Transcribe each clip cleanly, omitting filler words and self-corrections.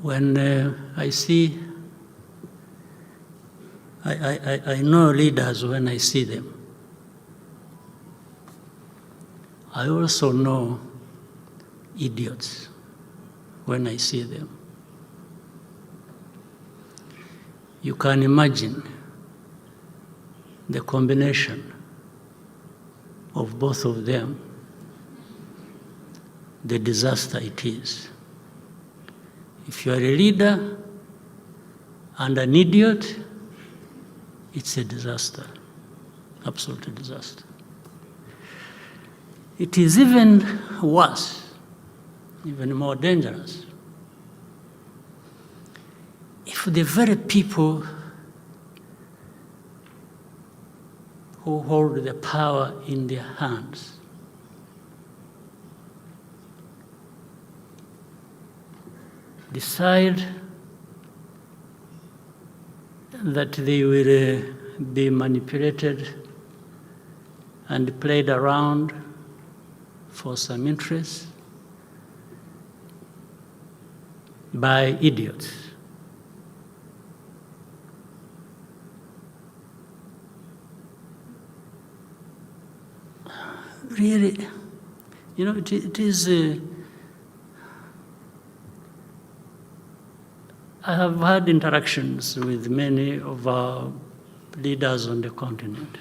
when I see, I know leaders when I see them. I also know idiots when I see them. You can imagine the combination of both of them, the disaster it is. If you are a leader and an idiot, it's a disaster, absolute disaster. It is even worse, even more dangerous, if the very people who hold the power in their hands decide that they will be manipulated and played around for some interest by idiots. Really, you know, it is. I have had interactions with many of our leaders on the continent.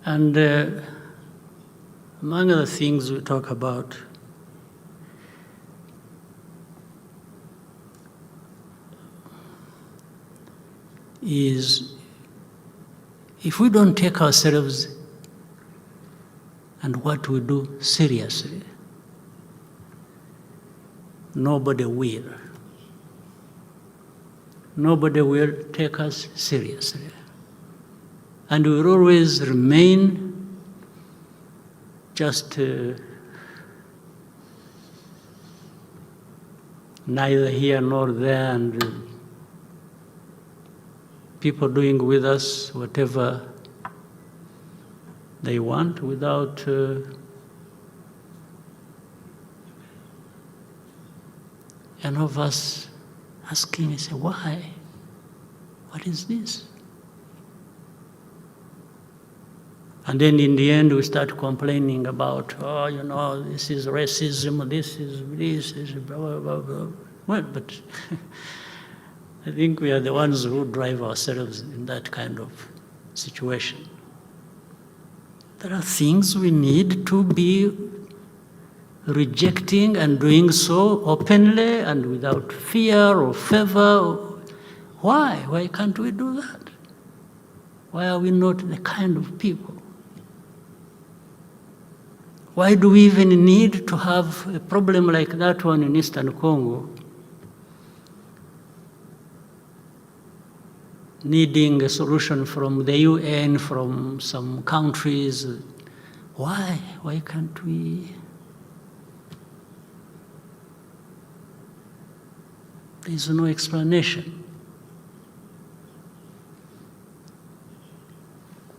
And among other things we talk about is if we don't take ourselves and what we do seriously, nobody will. Nobody will take us seriously. And we will always remain just neither here nor there, and people doing with us whatever they want without any of us asking, say, why? What is this? And then in the end we start complaining about, oh, you know, this is racism, this is blah, blah, blah, blah. Well, but I think we are the ones who drive ourselves in that kind of situation. There are things we need to be rejecting and doing so openly and without fear or favor. Why? Why can't we do that? Why are we not the kind of people? Why do we even need to have a problem like that one in Eastern Congo, needing a solution from the UN, from some countries? Why? Why can't we? There's no explanation.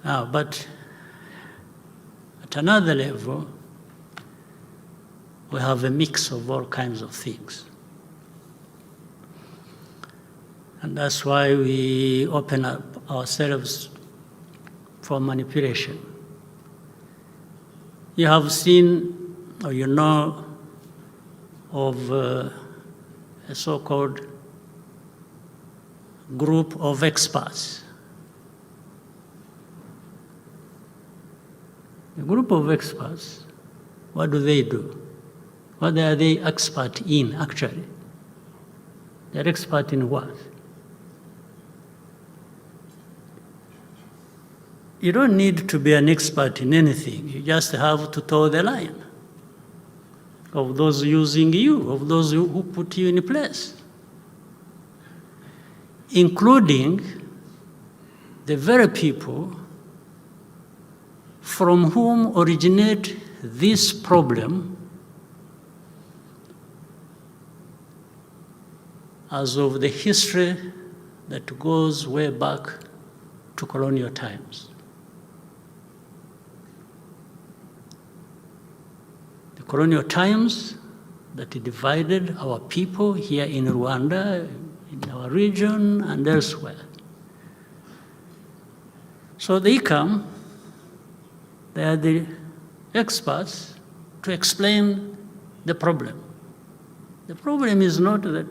Now, but at another level, we have a mix of all kinds of things. And that's why we open up ourselves for manipulation. You have seen, or you know, of a so-called group of experts. A group of experts, what do? What are they expert in, actually? They're expert in what? You don't need to be an expert in anything. You just have to toe the line of those using you, of those who put you in place, including the very people from whom originate this problem as of the history that goes way back to colonial times. The colonial times that divided our people here in Rwanda, in our region, and elsewhere. So they come, they are the experts to explain the problem. The problem is not that,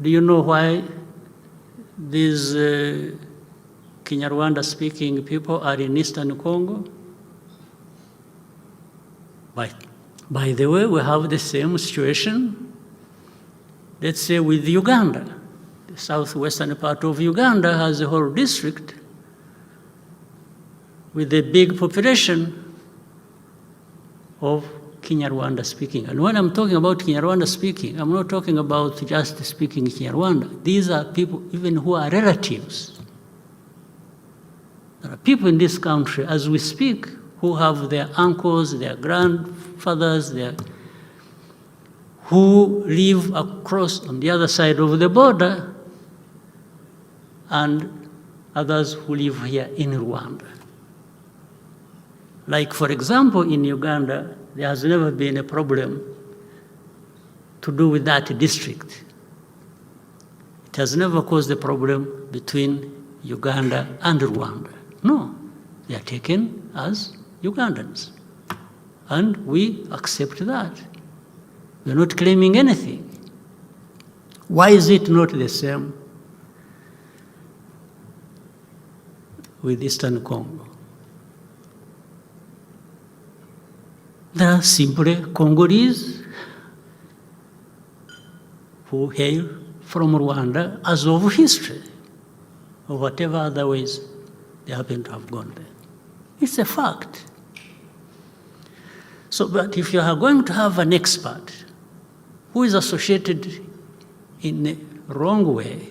do you know why these Kinyarwanda speaking people are in Eastern Congo? By the way, we have the same situation, let's say, with Uganda. The southwestern part of Uganda has a whole district with a big population of Kinyarwanda speaking. And when I'm talking about Kinyarwanda speaking, I'm not talking about just speaking Kinyarwanda. These are people even who are relatives. There are people in this country, as we speak, who have their uncles, their grandfathers, who live across on the other side of the border, and others who live here in Rwanda. Like, for example, in Uganda, there has never been a problem to do with that district. It has never caused a problem between Uganda and Rwanda. No, they are taken as Ugandans. And we accept that. We're not claiming anything. Why is it not the same with Eastern Congo? There are simply Congolese who hail from Rwanda as of history, or whatever other ways they happen to have gone there. It's a fact. So, but if you are going to have an expert who is associated in a wrong way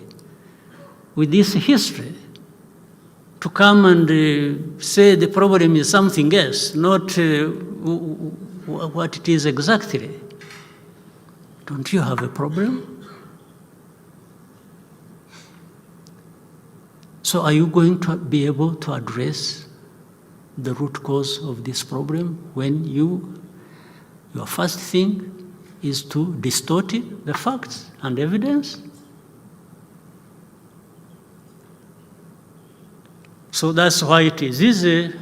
with this history, to come and say the problem is something else, not what it is exactly, don't you have a problem? So are you going to be able to address the root cause of this problem when your first thing is to distort the facts and evidence? So that's why it is easy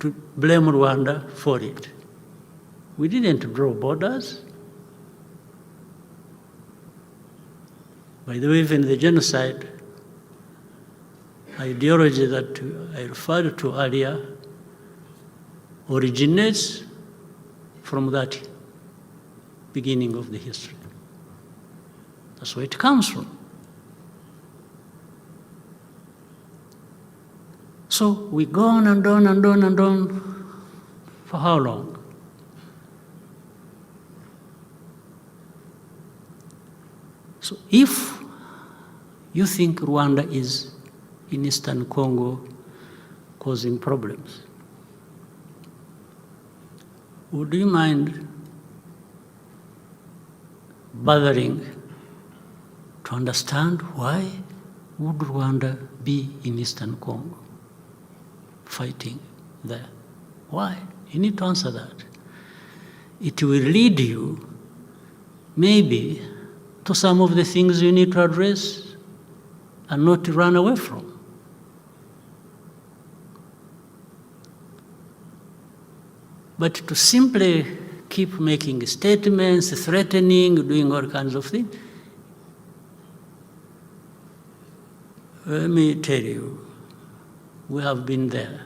to blame Rwanda for it. We didn't draw borders. By the way, even the genocide ideology that I referred to earlier originates from that beginning of the history. That's where it comes from. So we go on and on and on and on for how long? So if you think Rwanda is in Eastern Congo causing problems, would you mind bothering to understand why would Rwanda be in Eastern Congo fighting there? Why? You need to answer that. It will lead you maybe to some of the things you need to address and not to run away from. But to simply keep making statements, threatening, doing all kinds of things, let me tell you, we have been there.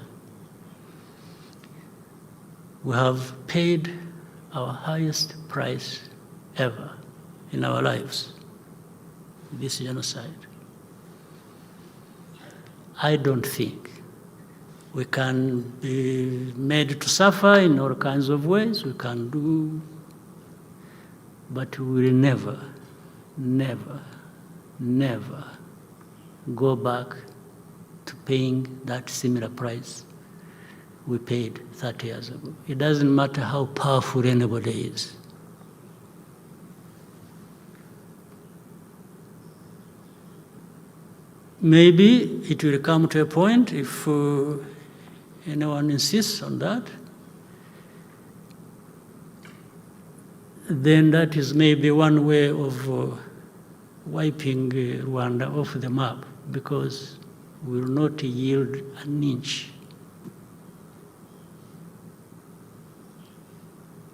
We have paid our highest price ever in our lives, this genocide. I don't think we can be made to suffer in all kinds of ways. We can do, but we will never, never, never go back to paying that similar price we paid 30 years ago. It doesn't matter how powerful anybody is. Maybe it will come to a point, if anyone insists on that, then that is maybe one way of wiping Rwanda off the map, because we will not yield an inch.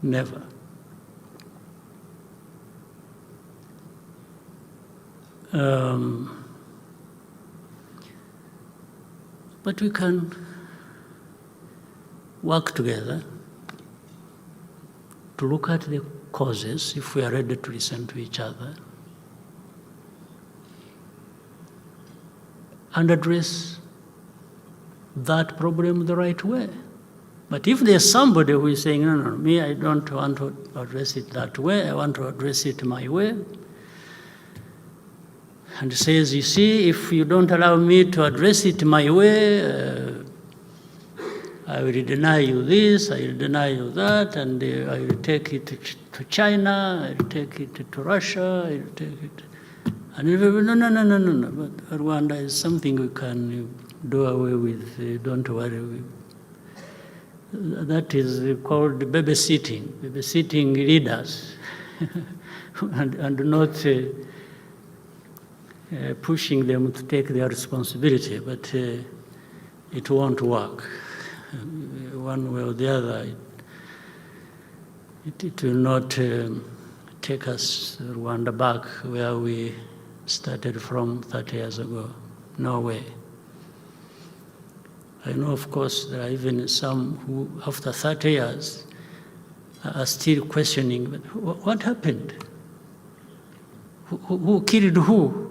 Never. But we can work together to look at the causes, if we are ready to listen to each other, and address that problem the right way. But if there's somebody who is saying, no, me, I don't want to address it that way, I want to address it my way, and says, you see, if you don't allow me to address it my way, I will deny you this, I will deny you that, and I will take it to China, I will take it to Russia, I will take it. And no. But Rwanda is something we can do away with, don't worry. That is called babysitting leaders, and not pushing them to take their responsibility, but it won't work. One way or the other, it will not take us, Rwanda, back where we started from 30 years ago. No way. I know, of course, there are even some who, after 30 years, are still questioning, but what happened? Who killed who?